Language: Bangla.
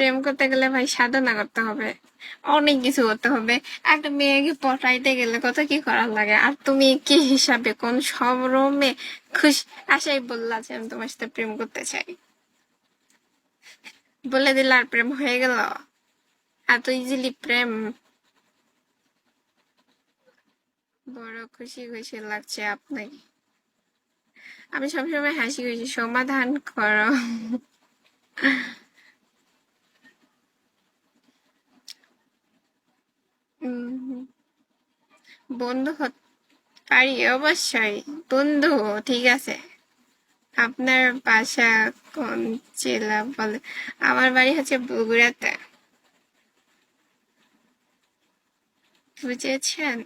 প্রেম করতে গেলে ভাই সাধনা করতে হবে, অনেক কিছু করতে হবে। একটা মেয়েকে পটাইতে গেলে কত কি করার লাগে, আর তুমি কি হিসাবে কোন সরমে খুশি আশাই বললা যে আমি তোমার সাথে প্রেম করতে চাই, বলে দিলে আর প্রেম হয়ে গেল? এত ইজিলি প্রেম? বড় খুশি খুশি লাগছে আপনাকে। আমি সবসময় হাসি খুশি, সমাধান করো। উম, বন্ধু হতে পারি অবশ্যই। বন্ধু, ঠিক আছে। আপনার বাসা কোন জেলা বলে? আমার বাড়ি হচ্ছে বগুড়াতে। বুঝেছেন?